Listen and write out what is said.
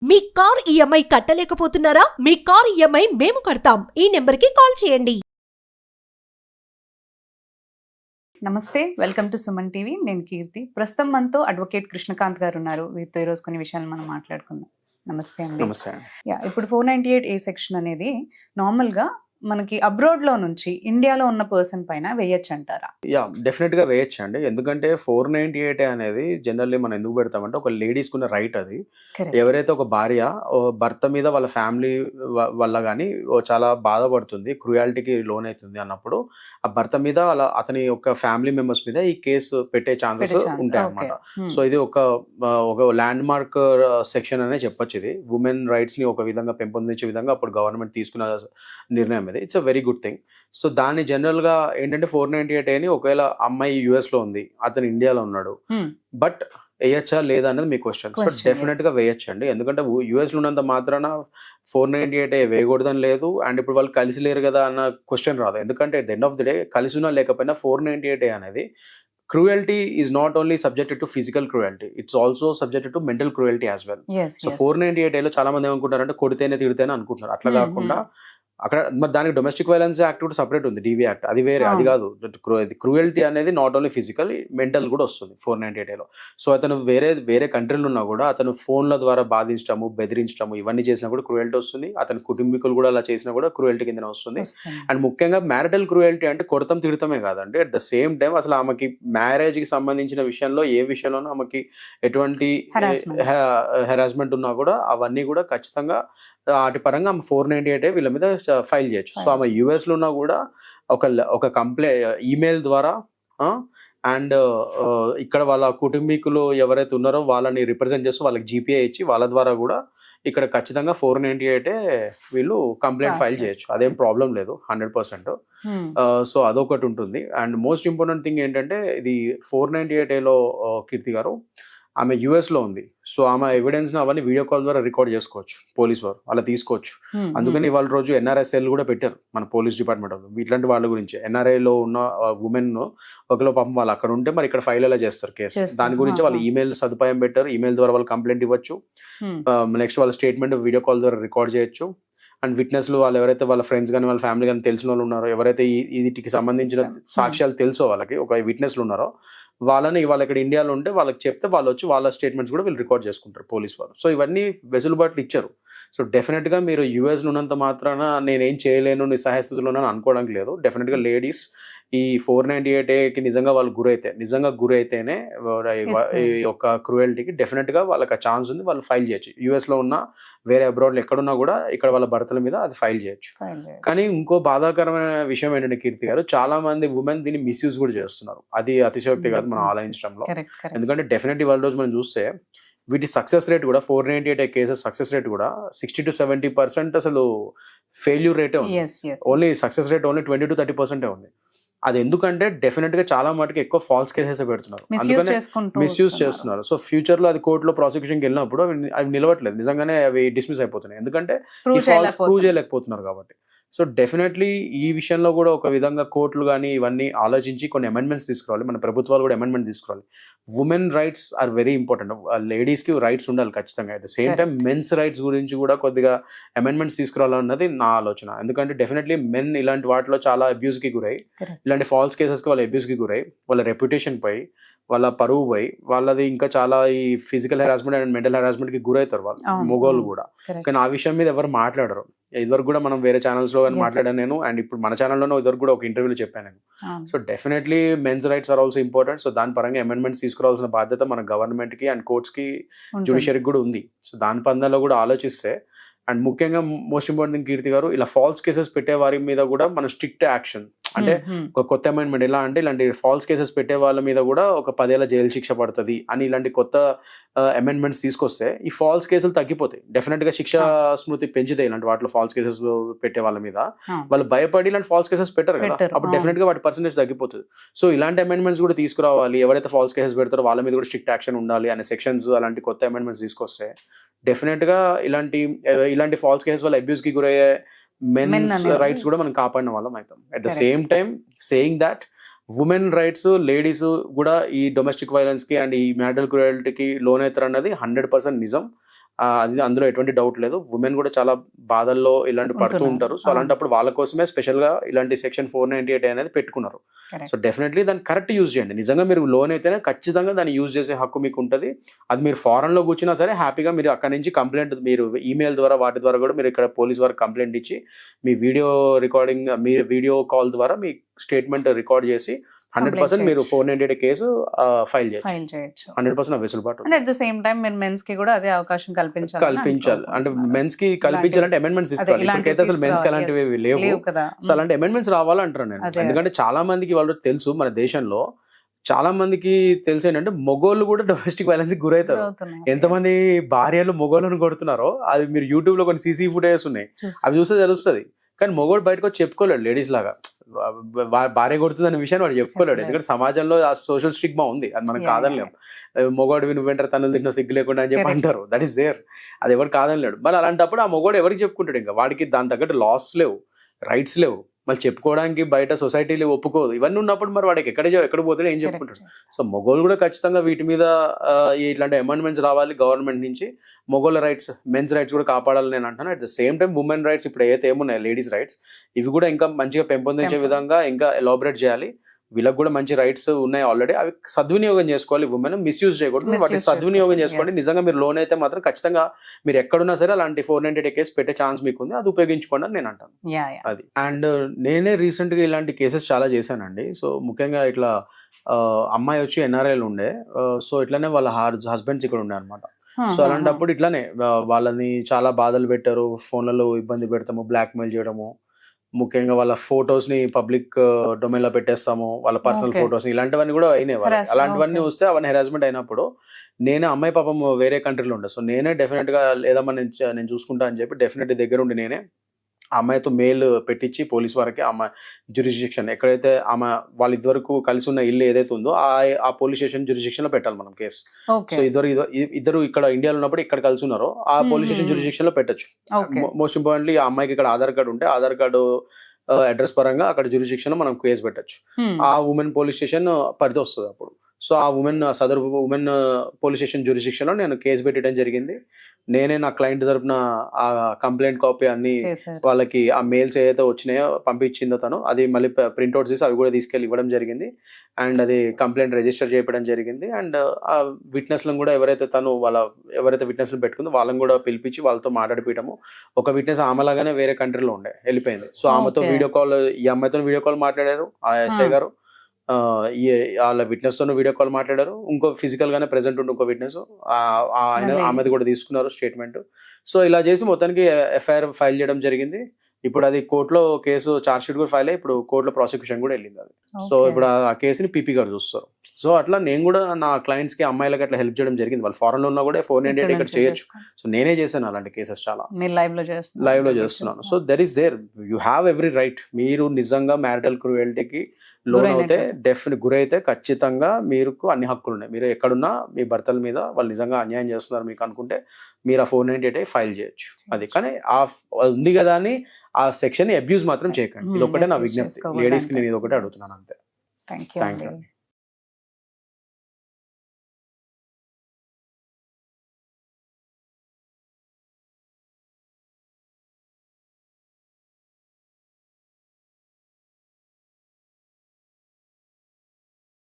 మీ car EMI కట్టలేకపోతున్నారా? మీ car EMI మేము కడతాం. ఈ నెంబర్కి కాల్ చేయండి. నమస్తే, వెల్కమ్ టు సుమన్ టీవీ. నేను కీర్తి. ప్రస్తుతం మనతో అడ్వకేట్ కృష్ణకాంత్ గారు ఉన్నారు. వీరితో ఈరోజు కొన్ని విషయాలు మనం మాట్లాడుకుందాం. నమస్తే అండి. నమస్తే. ఇప్పుడు 498A సెక్షన్ అనేది నార్మల్గా మనకి అబ్రాడ్ లో నుంచి ఇండియాలో ఉన్న పర్సన్ పైన వేయచ్చు అంటారా? డెఫినెట్ గా వేయచ్చు అండి. ఎందుకంటే 498 అనేది జనరల్లీ మనం ఎందుకు పెడతామంటే ఒక లేడీస్ కున్న రైట్ అది. ఎవరైతే ఒక భార్య భర్త మీద వాళ్ళ ఫ్యామిలీ వల్ల కానీ చాలా బాధపడుతుంది, క్రూయాలిటీకి లోన్ అవుతుంది అన్నప్పుడు ఆ భర్త మీద అతని యొక్క ఫ్యామిలీ మెంబర్స్ మీద ఈ కేసు పెట్టే ఛాన్సెస్ ఉంటాయి అన్నమాట. సో ఇది ఒక ల్యాండ్ మార్క్ సెక్షన్ అనే చెప్పొచ్చు. ఇది ఉమెన్ రైట్స్ ని ఒక విధంగా పెంపొందించే విధంగా అప్పుడు గవర్నమెంట్ తీసుకున్న నిర్ణయం. It's a very good thing. So దాన్ని జనరల్ గా ఏంటంటే 498 అని ఒకవేళ అమ్మాయి యుఎస్ లో ఉంది, అతను ఇండియాలో ఉన్నాడు, బట్ వేయచ్చా లేదా అనేది మీ క్వశ్చన్. సో డెఫినెట్ గా వేయచ్చు అండి. ఎందుకంటే యుఎస్ లో ఉన్నంత మాత్రాన 498 వేయకూడదని లేదు, అండ్ ఇప్పుడు వాళ్ళు కలిసి లేరు కదా అన్న క్వశ్చన్ రాదు. ఎందుకంటే at the end of the day కలిసి ఉన్నా లేకపోయినా 498 అనేది cruelty is not only subjected to physical cruelty, it's also subjected to mental cruelty as well. Yes, so 498 లో చాలా మంది ఏమనుకుంటారంటే కొడితేనే తిడితేనే అనుకుంటున్నారు. అట్లా కాకుండా అక్కడ మరి దానికి డొమెస్టిక్ వైలెన్స్ యాక్ట్ కూడా సపరేట్ ఉంది, డివి యాక్ట్, అది వేరే, అది కాదు. క్రూయల్టీ అనేది నాట్ ఓన్లీ ఫిజికల్, మెంటల్ కూడా వస్తుంది 498లో. సో అతను వేరే కంట్రీలో ఉన్నా కూడా అతను ఫోన్ల ద్వారా బాధించడము, బెదిరించడము ఇవన్నీ చేసినా కూడా క్రూయల్టీ వస్తుంది. అతని కుటుంబీకులు కూడా అలా చేసినా కూడా క్రూయల్టీ కింద వస్తుంది. అండ్ ముఖ్యంగా మ్యారిటల్ క్రూయల్టీ అంటే కొడతం తిడతమే కాదండి, అట్ ద సేమ్ టైం అసలు ఆమెకి మ్యారేజ్ కి సంబంధించిన విషయంలో ఏ విషయంలోనూ ఆమెకి ఎటువంటి హెరాస్మెంట్ ఉన్నా కూడా అవన్నీ కూడా ఖచ్చితంగా వాటి పరంగా ఆమె 498 వీళ్ళ మీద ఫైల్ చేయొచ్చు. సో ఆమె యుఎస్ లో ఉన్నా కూడా ఒక కంప్లైంట్ ఈమెయిల్ ద్వారా అండ్ ఇక్కడ వాళ్ళ కుటుంబీకులు ఎవరైతే ఉన్నారో వాళ్ళని రిప్రజెంట్ చేస్తూ వాళ్ళకి జీపీఏ ఇచ్చి వాళ్ళ ద్వారా కూడా ఇక్కడ ఖచ్చితంగా 498 వీళ్ళు కంప్లైంట్ ఫైల్ చేయొచ్చు. అదేం ప్రాబ్లం లేదు 100%. సో అదొకటి ఉంటుంది. అండ్ మోస్ట్ ఇంపార్టెంట్ థింగ్ ఏంటంటే ఇది 498లో కీర్తి గారు ఆమె యుఎస్ లో ఉంది. సో ఆమె ఎవిడెన్స్ అవన్నీ వీడియో కాల్ ద్వారా రికార్డ్ చేసుకోవచ్చు, పోలీస్ వారు అలా తీసుకోవచ్చు. అందుకని ఇవాళ రోజు ఎన్ఆర్ఎస్ఎల్ కూడా పెట్టారు మన పోలీస్ డిపార్ట్మెంట్ వాళ్ళు ఇట్లాంటి వాళ్ళ గురించి. ఎన్ఆర్ఐలో ఉన్న ఉమెన్ ఒకలో పాపం వాళ్ళు అక్కడ ఉంటే మరి ఇక్కడ ఫైల్ ఎలా చేస్తారు కేసు, దాని గురించి వాళ్ళు ఈమెయిల్ సదుపాయం పెట్టారు. ఈమెయిల్ ద్వారా వాళ్ళు కంప్లైంట్ ఇవ్వచ్చు. నెక్స్ట్ వాళ్ళ స్టేట్మెంట్ వీడియో కాల్ ద్వారా రికార్డ్ చేయొచ్చు. అండ్ విట్నెస్లు వాళ్ళు ఎవరైతే వాళ్ళ ఫ్రెండ్స్ కానీ వాళ్ళ ఫ్యామిలీ కానీ తెలిసిన వాళ్ళు ఉన్నారో, ఎవరైతే వీటికి సంబంధించిన సాక్ష్యాలు తెలుసో వాళ్ళకి ఒక విట్నెస్లు ఉన్నారో వాళ్ళని వాళ్ళు ఇక్కడ ఇండియాలో ఉంటే వాళ్ళకి చెప్తే వాళ్ళు వచ్చి వాళ్ళ స్టేట్మెంట్స్ కూడా వీళ్ళు రికార్డ్ చేసుకుంటారు పోలీస్ వాళ్ళు. సో ఇవన్నీ వెసులుబాట్లు ఇచ్చారు. సో డెఫినెట్గా మీరు యూఎస్ ఉన్నంత మాత్రాన నేనేం చేయలేను, నిస్సహాయస్థితిలో అనుకోవడానికి లేదు. డెఫినెట్గా లేడీస్ ఈ 498కి నిజంగా వాళ్ళు గురైతేనే ఈ యొక్క క్రూయల్టీకి డెఫినెట్గా వాళ్ళకి ఆ ఛాన్స్ ఉంది, వాళ్ళు ఫైల్ చేయొచ్చు. యూఎస్లో ఉన్న వేరే అబ్రాడ్లో ఎక్కడున్నా కూడా ఇక్కడ వాళ్ళ భర్తల మీద అది ఫైల్ చేయొచ్చు. కానీ ఇంకో బాధాకరమైన విషయం ఏంటంటే కీర్తి గారు, చాలా మంది ఉమెన్ దీన్ని మిస్యూజ్ కూడా చేస్తున్నారు. అది అతిశయోక్తి కాదు మనం ఆలోచించడంలో. ఎందుకంటే డెఫినెట్లీ వాళ్ళ రోజు మనం చూస్తే వీటి సక్సెస్ రేట్ కూడా 498 కేసెస్ సక్సెస్ రేట్ కూడా 60 to 70% అసలు ఫెయిల్యూర్ రేటే ఉంది. Only success rate only 20 to 30% ఉంది. అది ఎందుకంటే డెఫినెట్ గా చాలా మటుకు ఎక్కువ ఫాల్స్ కేసెస్ పెడుతున్నారు, అందుకనే మిస్యూజ్ చేస్తున్నారు. సో ఫ్యూచర్ లో అది కోర్టులో ప్రాసిక్యూషన్కి వెళ్ళినప్పుడు అవి నిలవట్లేదు, నిజంగానే అవి డిస్మిస్ అయిపోతున్నాయి, ఎందుకంటే ప్రూవ్ చేయలేకపోతున్నారు కాబట్టి. సో డెఫినెట్లీ ఈ విషయంలో కూడా ఒక విధంగా కోర్టులు కానీ ఇవన్నీ ఆలోచించి కొన్ని అమెండ్మెంట్స్ తీసుకురావాలి, మన ప్రభుత్వాలు కూడా అమెండ్మెంట్ తీసుకురావాలి. Women rights are very important, లేడీస్కి రైట్స్ ఉండాలి ఖచ్చితంగా. At the same time men's rights గురించి కూడా కొద్దిగా అమెండ్మెంట్స్ తీసుకురావాలన్నది నా ఆలోచన. ఎందుకంటే డెఫినెట్లీ మెన్ ఇలాంటి వాటిలో చాలా అబ్యూస్కి గురై, ఇలాంటి ఫాల్స్ కేసెస్కి వాళ్ళ అబ్యూస్కి గురై, వాళ్ళ రెప్యుటేషన్ పై, వాళ్ళ పరువు పై, వాళ్ళది ఇంకా చాలా ఈ ఫిజికల్ హెరాస్మెంట్ అండ్ మెంటల్ హెరాస్మెంట్కి గురవుతారు వాళ్ళు మొగోళ్ళు కూడా. కానీ ఆ విషయం మీద ఎవరు మాట్లాడరు. ఇదివరకు కూడా మనం వేరే ఛానల్స్ లో మాట్లాడాను నేను, అండ్ ఇప్పుడు మన ఛానల్లోనే ఇదివరకు కూడా ఒక ఇంటర్వ్యూలో చెప్పాను నేను. So definitely men's rights are also important. So దాని పరంగా అమెండ్మెంట్స్ తీసుకురావాల్సిన బాధ్యత మన గవర్నమెంట్ కి అండ్ కోర్ట్స్ కి, జ్యుడిషియరీకి కూడా ఉంది. సో దాని పందాల్లో కూడా ఆలోచిస్తే, అండ్ ముఖ్యంగా మోస్ట్ ఇంపార్టెంట్ థింగ్ కీర్తి గారు, ఇలా ఫాల్స్ కేసెస్ పెట్టే వారి మీద కూడా మన స్ట్రిక్ట్ యాక్షన్, అంటే ఒక కొత్త అమెండ్మెంట్ ఎలా అంటే ఇలాంటి ఫాల్స్ కేసెస్ పెట్టే వాళ్ళ మీద కూడా ఒక 10 ఏళ్ల జైలు శిక్ష పడుతుంది అని ఇలాంటి కొత్త అమెండ్మెంట్స్ తీసుకొస్తే ఈ ఫాల్స్ కేసులు తగ్గిపోతాయి. డెఫినెట్ గా శిక్షా స్మృతి పెంచుతాయి. ఇలాంటి వాటిలో ఫాల్స్ కేసెస్ పెట్టే వాళ్ళ మీద వాళ్ళు భయపడి ఇలాంటి ఫాల్స్ కేసెస్ పెట్టరు కదా, అప్పుడు డెఫినెట్ గా వాటి పర్సెంటేజ్ తగ్గిపోతుంది. సో ఇలాంటి అమెండ్మెంట్స్ కూడా తీసుకురావాలి. ఎవరైతే ఫాల్స్ కేసెస్ పెడతారో వాళ్ళ మీద కూడా స్ట్రిక్ట్ యాక్షన్ ఉండాలి అనే సెక్షన్స్, అలాంటి కొత్త అమెండ్మెంట్స్ తీసుకొస్తే డెఫినెట్ గా ఇలాంటి ఫాల్స్ కేసెస్ వల్ల అబ్యూస్ కి గురయ్యే మెన్స్ రైట్స్ కూడా మనం కాపాడిన వాళ్ళం అవుతాం. At the same time saying that women rights, ladies కూడా ఈ డొమెస్టిక్ వైలెన్స్ కి అండ్ ఈ మ్యారిటల్ క్రూయల్టీకి లోన్ అవుతారు అన్నది 100% నిజం. అది అందులో ఎటువంటి డౌట్ లేదు. ఉమెన్ కూడా చాలా బాధల్లో ఇలాంటి పడుతూ ఉంటున్నారు. ఉంటారు. సో అవును. అలాంటప్పుడు వాళ్ళ కోసమే స్పెషల్ గా ఇలాంటి సెక్షన్ 498 అనేది పెట్టుకున్నారు. Correct. సో డెఫినెట్లీ దాన్ని కరెక్ట్ యూజ్ చేయండి. నిజంగా మీరు లోన్ అయితేనే ఖచ్చితంగా దాన్ని యూజ్ చేసే హక్కు మీకు ఉంటుంది. అది మీరు ఫారెన్ లో కూర్చున్నా సరే హ్యాపీగా మీరు అక్కడ నుంచి కంప్లైంట్ మీరు ఈమెయిల్ ద్వారా వాటి ద్వారా కూడా మీరు ఇక్కడ పోలీస్ వారికి కంప్లైంట్ ఇచ్చి మీ వీడియో రికార్డింగ్ మీ వీడియో కాల్ ద్వారా మీ స్టేట్మెంట్ రికార్డ్ చేసి 100% మీరు 498 కేసు ఫైల్ ఫైల్ చేయొచ్చు. చేయొచ్చు. 100% వెసులుబాటు and at the same time మీరు మెన్స్ కి కూడా అదే అవకాశం కల్పించాలి అంటే మెన్స్ కి కల్పించాలంటే అమెండ్మెంట్స్ తీసుకోవాలి. ఇప్పటికైతే అసలు మెన్స్ కి అలాంటివి లేవు. లేవు కదా. సో అలాంటి అమెండ్మెంట్స్ రావాలంటారు నేను. అదే. ఎందుకంటే చాలా మందికి వాళ్ళు తెలుసు మన దేశంలో చాలా మందికి తెలుసు ఏంటంటే మొగోళ్ళు కూడా డొమెస్టిక్ వైలెన్స్ కి గురవుతారు. అవుతున్నాయి. ఎంతమంది భార్యలు మొగోళ్ళను కొడుతున్నారో అది మీరు యూట్యూబ్ లో కొన్ని సీసీ ఫుటేజెస్ ఉన్నాయి, చూసి. అవి చూస్తే తెలుస్తుంది. కానీ మొగోడు బయటకు వచ్చి చెప్పుకోలేడు లేడీస్ లాగా భార్య కొడుతుందనే విషయాన్ని వాడు చెప్పుకోలేడు. ఎందుకంటే సమాజంలో ఆ సోషల్ స్టిగ్మా ఉంది, అది మనం Yeah, కాదనిలేం. మొగోడు విను వెంటనే తను తిన్న సిగ్గు లేకుండా అని చెప్పి Correct. అంటారు. దట్ ఈస్ దేర్, అది ఎవరు కాదనిలేడు. మరి అలాంటప్పుడు ఆ మొగోడు ఎవరికి చెప్పుకుంటాడు? ఇంకా వాడికి దాని తగ్గట్టు లాస్ లేవు, రైట్స్ లేవు, మళ్ళీ చెప్పుకోవడానికి బయట సొసైటీలు ఒప్పుకోదు. ఇవన్నీ ఉన్నప్పుడు మరి వాడికి ఎక్కడ పోతాడు, ఏం చెప్పుకుంటాడు? సో మొగోళ్ళు కూడా ఖచ్చితంగా వీటి మీద ఇట్లాంటి అమెండ్మెంట్స్ రావాలి గవర్నమెంట్ నుంచి. మొగోళ్ళ రైట్స్, మెన్స్ రైట్స్ కూడా కాపాడాలని నేను అంటాను. At the same time women rights ఇప్పుడు ఏదైతే ఏమున్నాయి లేడీస్ రైట్స్, ఇవి కూడా ఇంకా మంచిగా పెంపొందించే విధంగా ఇంకా ఎలాబరేట్ చేయాలి. వీళ్ళకి కూడా మంచి రైట్స్ ఉన్నాయి ఆల్రెడీ, అవి సద్వినియోగం చేసుకోవాలి. ఉమెన్ మిస్యూజ్ చేయకూడదు, వాటి సద్వినియోగం చేసుకోండి. నిజంగా మీరు లోన్ అయితే మాత్రం ఖచ్చితంగా మీరు ఎక్కడున్నా సరే అలాంటి 498 కేసు పెట్టే ఛాన్స్ మీకు ఉంది, అది ఉపయోగించుకోండి అని నేను అంటాను. అది. అండ్ నేనే రీసెంట్ గా ఇలాంటి కేసెస్ చాలా చేశానండి. సో ముఖ్యంగా ఇట్లా అమ్మాయి వచ్చి ఎన్ఆర్ఐలు ఉండే, సో ఇట్లానే వాళ్ళ హస్బెండ్స్ ఇక్కడ ఉండే అనమాట. సో అలాంటప్పుడు ఇట్లానే వాళ్ళని చాలా బాధలు పెట్టారు, ఫోన్లలో ఇబ్బంది పెడతాము, బ్లాక్ మెయిల్ చేయడము, ముఖ్యంగా వాళ్ళ ఫొటోస్ ని పబ్లిక్ డొమైన్ లో పెట్టేస్తాము, వాళ్ళ పర్సనల్ Okay. ఫొటోస్ ఇలాంటివన్నీ కూడా అయినాయి. Harassment, అలాంటివన్నీ okay. వస్తే అవన్నీ హెరాస్మెంట్ అయినప్పుడు నేనే అమ్మాయి పాపం వేరే కంట్రీలో ఉండే, సో నేనే డెఫినెట్ గా లేదమ్మా నేను చూసుకుంటా అని చెప్పి డెఫినెట్ దగ్గర ఉండి నేనే ఆ అమ్మాయితో మెయిల్ పెట్టించి పోలీస్ వారికి అమ్మాయి జ్యూరిస్డిక్షన్ ఎక్కడైతే ఆమె వాళ్ళ ఇదివరకు కలిసి ఉన్న ఇల్లు ఏదైతే ఉందో ఆ పోలీస్ స్టేషన్ జ్యూరిస్డిక్షన్ లో పెట్టాలి మనం కేసు. ఓకే. సో ఇద్దరు ఇక్కడ ఇండియాలో ఉన్నప్పుడు ఇక్కడ కలిసి ఉన్నారో ఆ పోలీస్ స్టేషన్ జ్యూరిస్డిక్షన్ లో పెట్టొచ్చు. ఓకే. మోస్ట్ ఇంపార్టెంట్లీ ఆ అమ్మాయికి ఇక్కడ ఆధార్ కార్డు ఉంటే ఆధార్ కార్డు అడ్రస్ పరంగా అక్కడ జ్యూరిస్డిక్షన్ లో మనం కేసు పెట్టొచ్చు. ఆ ఉమెన్ పోలీస్ స్టేషన్ పరిధి వస్తుంది అప్పుడు. సో ఆ సదరు ఉమెన్ పోలీస్ స్టేషన్ జ్యూరిస్డిక్షన్ లో నేను కేసు పెట్టడం జరిగింది. నేనే నా క్లయింట్ తరపున ఆ కంప్లైంట్ కాపీ అన్ని చేశారు. వాళ్ళకి ఆ మెయిల్స్ ఏదైతే వచ్చినాయో పంపించిందో తను, అది మళ్ళీ ప్రింట్అవుట్స్ తీసి అవి కూడా తీసుకెళ్ళి ఇవ్వడం జరిగింది. అండ్ అది కంప్లైంట్ రిజిస్టర్ చేయడం జరిగింది. అండ్ ఆ విట్నెస్లను కూడా ఎవరైతే విట్నెస్లు పెట్టుకుందో వాళ్ళని కూడా పిలిపించి వాళ్ళతో మాట్లాడిపించడము. ఒక విట్నెస్ ఆమెలాగానే వేరే కంట్రీలో వెళ్ళిపోయింది. సో ఆమెతో Okay. వీడియో కాల్, ఈ అమ్మాయితో వీడియో కాల్ మాట్లాడారు ఆ ఎస్ఐ గారు. వాళ్ళ విట్నెస్ తో వీడియో కాల్ మాట్లాడారు. ఇంకో ఫిజికల్ గానే ప్రెసెంట్ ఉండి ఇంకో విట్నెస్ ఆమెది కూడా తీసుకున్నారు స్టేట్మెంట్. సో ఇలా చేసి మొత్తానికి ఎఫ్ఐఆర్ ఫైల్ చేయడం జరిగింది. ఇప్పుడు అది కోర్టులో కేసు ఛార్జ్ షీట్ కూడా ఫైల్ అయ్యి ఇప్పుడు కోర్టులో ప్రాసిక్యూషన్ కూడా వెళ్ళింది అది. So Okay. ఇప్పుడు ఆ కేసుని పీపీ గారు చూస్తారు. సో అట్లా నేను కూడా నా క్లయింట్స్ కి అమ్మాయిలకి అట్లా హెల్ప్ చేయడం జరిగింది. వాళ్ళు ఫారెన్ లో ఉన్నా కూడా 498 ఇక్కడ చేయొచ్చు. సో నేనే చేశాను అలాంటి కేసెస్ చాలా మీరు లైవ్ లో చేస్తున్నాను. So that is there, you have every right. మీరు నిజంగా మ్యారిటల్ క్రూయల్టీకి లోన్ అవుతే గురైతే ఖచ్చితంగా మీరు అన్ని హక్కులు ఉన్నాయి. మీరు ఎక్కడున్నా మీ భర్తల మీద వాళ్ళు నిజంగా అన్యాయం చేస్తున్నారు మీకు అనుకుంటే మీరు ఆ 498 ఫైల్ చేయొచ్చు. అది కానీ ఉంది కదా అని ఆ సెక్షన్ ని అబ్యూజ్ మాత్రం చేయకండి. ఇది ఒకటే నా విజ్ఞప్తి లేడీస్ కి, నేను ఇది ఒకటే అడుగుతున్నాను అంతే. Thank thank you. యూ.